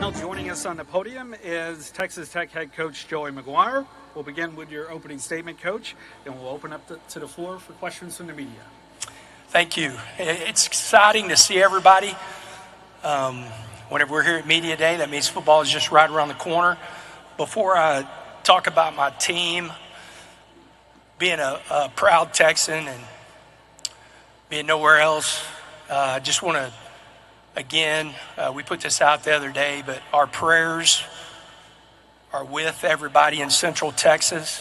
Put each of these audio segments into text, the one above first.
Now joining us on the podium is Texas Tech head coach Joey McGuire. We'll begin with your opening statement, Coach, and we'll open up to the floor for questions from the media. Thank you. It's exciting to see everybody. Whenever we're here at Media Day, that means football is just right around the corner. Before I talk about my team, being a proud Texan and being nowhere else, I just want to, again, we put this out the other day, but our prayers are with everybody in Central Texas.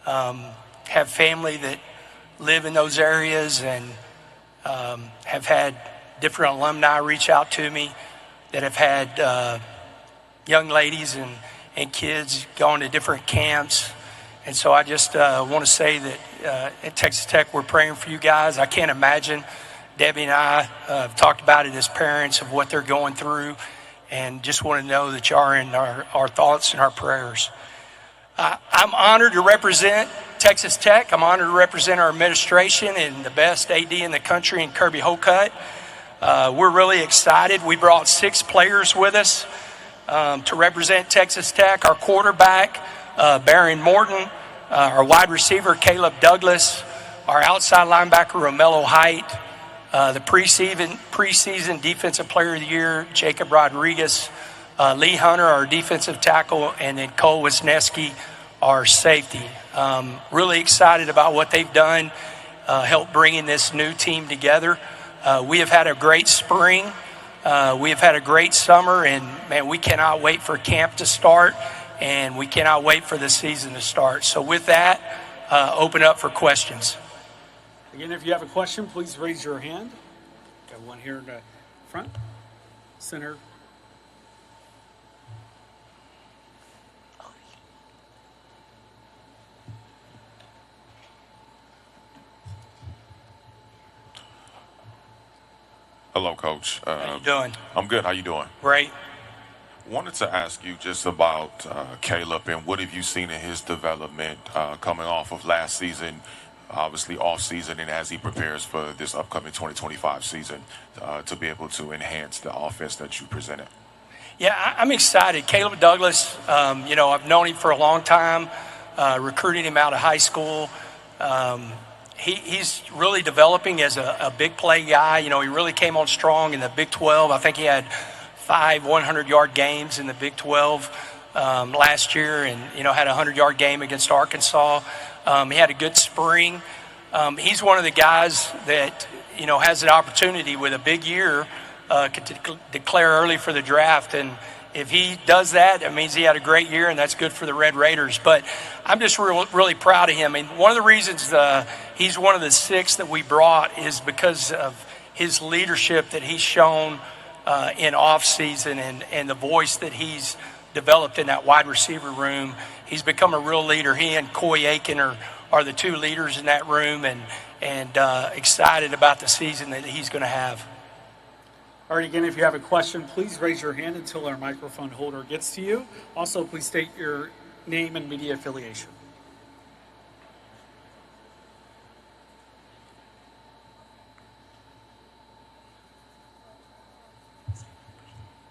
Have family that live in those areas and have had different alumni reach out to me that have had young ladies and kids going to different camps. And so I just want to say that at Texas Tech, we're praying for you guys. I can't imagine. Debbie and I have talked about it as parents of what they're going through, and just want to know that you are in our thoughts and our prayers. I'm honored to represent Texas Tech. I'm honored to represent our administration and the best AD in the country in Kirby Hocutt. We're really excited. We brought 6 players with us to represent Texas Tech. Our quarterback, Baron Morton, our wide receiver, Caleb Douglas, our outside linebacker, Romello Height, the preseason defensive player of the year, Jacob Rodriguez, Lee Hunter, our defensive tackle, and then Cole Wisniewski, our safety. Really excited about what they've done, help bringing this new team together. We have had a great spring. We have had a great summer, and, man, we cannot wait for camp to start, and we cannot wait for the season to start. So with that, open up for questions. Again, if you have a question, please raise your hand. Got one here in the front, center. Hello, Coach. How you doing? I'm good. How you doing? Great. Wanted to ask you just about Caleb and what have you seen in his development coming off of last season, obviously off season, and as he prepares for this upcoming 2025 season to be able to enhance the offense that you presented. Yeah, I'm excited. Caleb Douglas, I've known him for a long time, recruiting him out of high school. He's really developing as a big play guy. He really came on strong in the Big 12. I think he had 5 100-yard games in the Big 12 last year, and had a 100-yard game against Arkansas. He had a good spring. He's one of the guys that has an opportunity with a big year to declare early for the draft, and if he does that, it means he had a great year, and that's good for the Red Raiders. But I'm just really proud of him. And one of the reasons he's one of the 6 that we brought is because of his leadership that he's shown in off-season and the voice that he's developed in that wide receiver room. He's become a real leader. He and Coy Aiken are the 2 leaders in that room, and excited about the season that he's going to have. All right, again, if you have a question, please raise your hand until our microphone holder gets to you. Also, please state your name and media affiliation.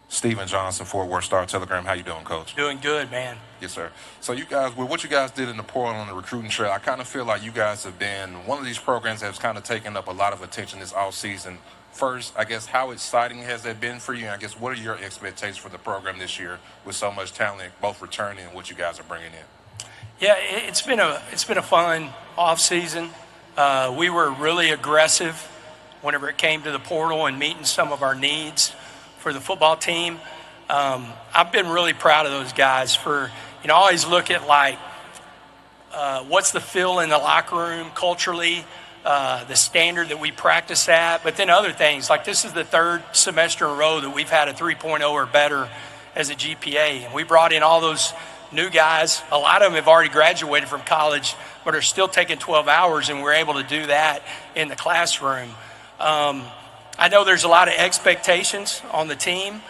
Stephen Johnson, Fort Worth Star-Telegram. How you doing, Coach? Doing good, man. Yes, sir. So you guys, with what you guys did in the portal on the recruiting trail, I kind of feel like you guys have been one of these programs that has kind of taken up a lot of attention this offseason. First, I guess, how exciting has that been for you? And I guess, what are your expectations for the program this year with so much talent, both returning and what you guys are bringing in? Yeah, it's been a fun off season. We were really aggressive whenever it came to the portal and meeting some of our needs for the football team. I've been really proud of those guys for, I always look at what's the feel in the locker room culturally, the standard that we practice at, but then other things. Like this is the 3rd semester in a row that we've had a 3.0 or better as a GPA. And we brought in all those new guys. A lot of them have already graduated from college, but are still taking 12 hours, and we're able to do that in the classroom. I know there's a lot of expectations on the team.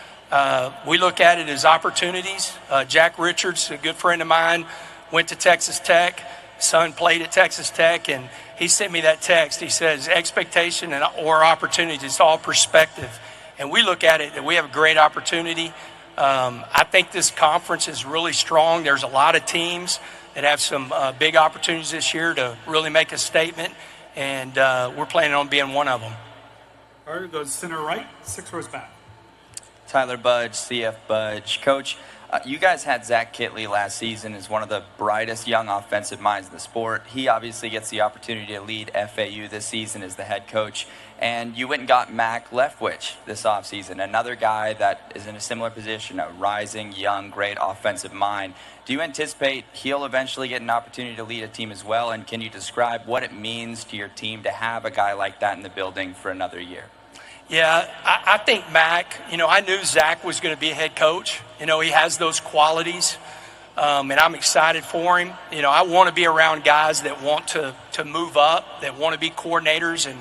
We look at it as opportunities. Jack Richards, a good friend of mine, went to Texas Tech. Son played at Texas Tech, and he sent me that text. He says, expectation or opportunities, it's all perspective. And we look at it that we have a great opportunity. I think this conference is really strong. There's a lot of teams that have some big opportunities this year to really make a statement, and we're planning on being one of them. All right, go center right, 6 rows back. Tyler Budge, CF Budge. Coach, you guys had Zach Kitley last season as one of the brightest young offensive minds in the sport. He obviously gets the opportunity to lead FAU this season as the head coach. And you went and got Mac Leftwich this offseason, another guy that is in a similar position, a rising, young, great offensive mind. Do you anticipate he'll eventually get an opportunity to lead a team as well? And can you describe what it means to your team to have a guy like that in the building for another year? Yeah, I think Mac, I knew Zach was going to be a head coach. He has those qualities, and I'm excited for him. I want to be around guys that want to move up, that want to be coordinators and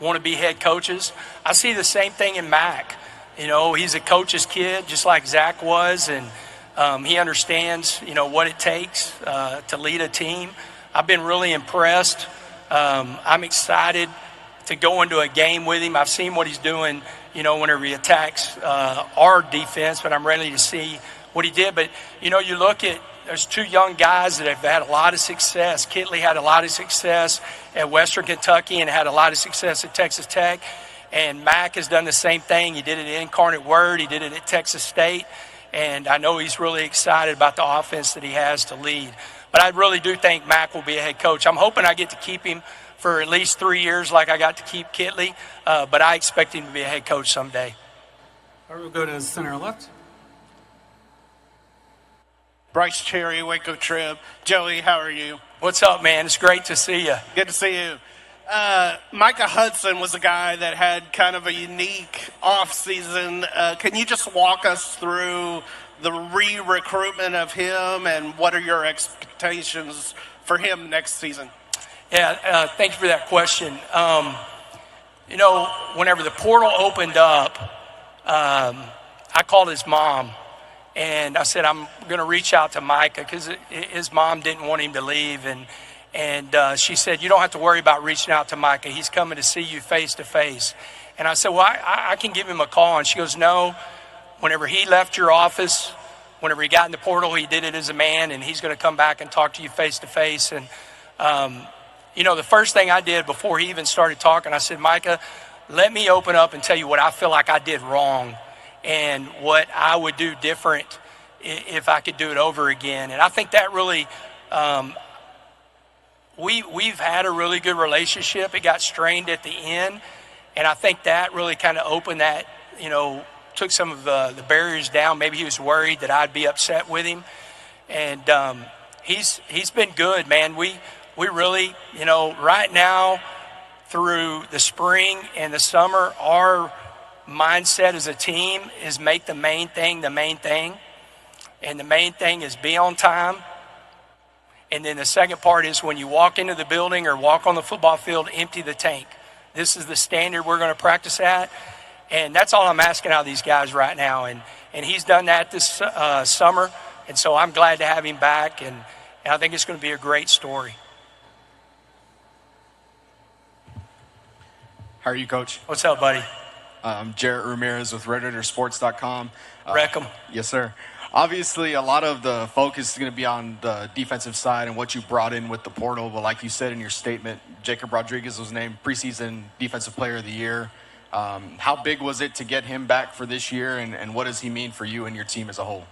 want to be head coaches. I see the same thing in Mac. He's a coach's kid, just like Zach was, and he understands, what it takes to lead a team. I've been really impressed. I'm excited to go into a game with him. I've seen what he's doing, whenever he attacks our defense, but I'm ready to see what he did. But, you look at, there's 2 young guys that have had a lot of success. Kitley had a lot of success at Western Kentucky and had a lot of success at Texas Tech. And Mac has done the same thing. He did it at Incarnate Word. He did it at Texas State. And I know he's really excited about the offense that he has to lead. But I really do think Mac will be a head coach. I'm hoping I get to keep him for at least 3 years like I got to keep Kitley. But I expect him to be a head coach someday. All right, we'll go to center left. Bryce Cherry, Waco Trib. Joey, how are you? What's up, man? It's great to see you. Good to see you. Micah Hudson was a guy that had kind of a unique off-season. Can you just walk us through the re-recruitment of him and what are your expectations for him next season? Yeah, thank you for that question. Whenever the portal opened up, I called his mom, and I said, I'm going to reach out to Micah because his mom didn't want him to leave. And she said, you don't have to worry about reaching out to Micah. He's coming to see you face to face. And I said, well, I can give him a call. And she goes, no, whenever he left your office, whenever he got in the portal, he did it as a man, and he's going to come back and talk to you face to face. And, the first thing I did before he even started talking, I said, Micah, let me open up and tell you what I feel like I did wrong and what I would do different if I could do it over again. And I think that really, we've had a really good relationship. It got strained at the end, and I think that really kind of opened that, took some of the barriers down. Maybe he was worried that I'd be upset with him, and he's been good, man. We really, right now through the spring and the summer, our mindset as a team is make the main thing the main thing, and the main thing is be on time. And then the second part is when you walk into the building or walk on the football field, empty the tank. This is the standard we're going to practice at. And that's all I'm asking out of these guys right now. And he's done that this summer. And so I'm glad to have him back. And I think it's going to be a great story. How are you, Coach? What's up, buddy? I'm Jarrett Ramirez with RedRaidersports.com. Wreck 'em. Yes, sir. Obviously, a lot of the focus is going to be on the defensive side and what you brought in with the portal. But like you said in your statement, Jacob Rodriguez was named preseason Defensive Player of the Year. How big was it to get him back for this year, and what does he mean for you and your team as a whole?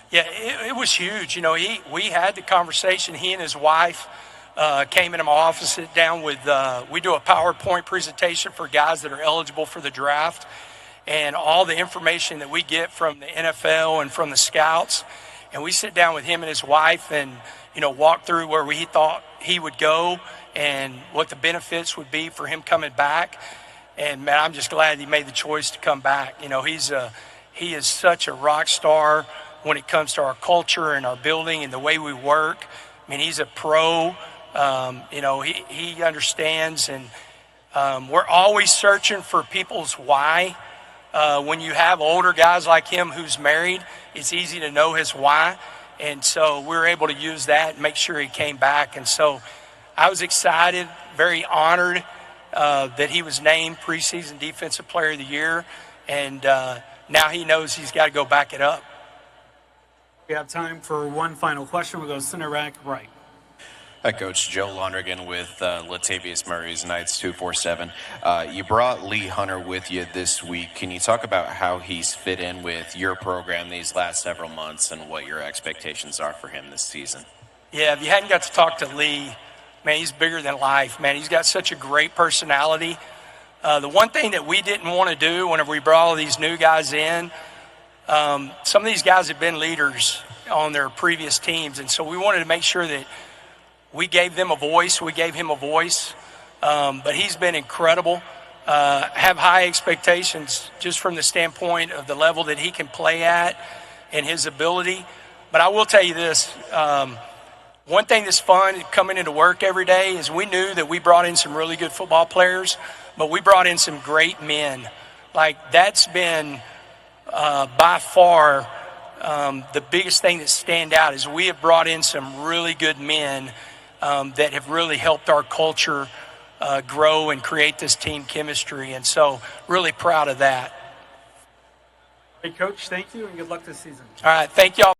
Yeah, it was huge. We had the conversation. He and his wife came into my office, sit down with, we do a PowerPoint presentation for guys that are eligible for the draft. And all the information that we get from the NFL and from the scouts. And we sit down with him and his wife and, walk through where he thought he would go and what the benefits would be for him coming back. And, man, I'm just glad he made the choice to come back. He is such a rock star when it comes to our culture and our building and the way we work. I mean, he's a pro. He understands. And we're always searching for people's why. When you have older guys like him who's married, it's easy to know his why. And so we're able to use that and make sure he came back. And so I was excited, very honored that he was named preseason Defensive Player of the Year. And now he knows he's got to go back it up. We have time for one final question. We'll go center rack right. Hi, Coach. Joe Lonergan with Latavius Murray's Knights 247. You brought Lee Hunter with you this week. Can you talk about how he's fit in with your program these last several months and what your expectations are for him this season? Yeah, if you hadn't got to talk to Lee, man, he's bigger than life, man. He's got such a great personality. The one thing that we didn't want to do whenever we brought all these new guys in, some of these guys have been leaders on their previous teams, and so we wanted to make sure that we gave them a voice. We gave him a voice, but he's been incredible. Have high expectations just from the standpoint of the level that he can play at and his ability. But I will tell you this, one thing that's fun coming into work every day is we knew that we brought in some really good football players, but we brought in some great men. Like, that's been by far the biggest thing that stand out is we have brought in some really good men that have really helped our culture grow and create this team chemistry. And so really proud of that. Hey, Coach, thank you and good luck this season. All right. Thank y'all.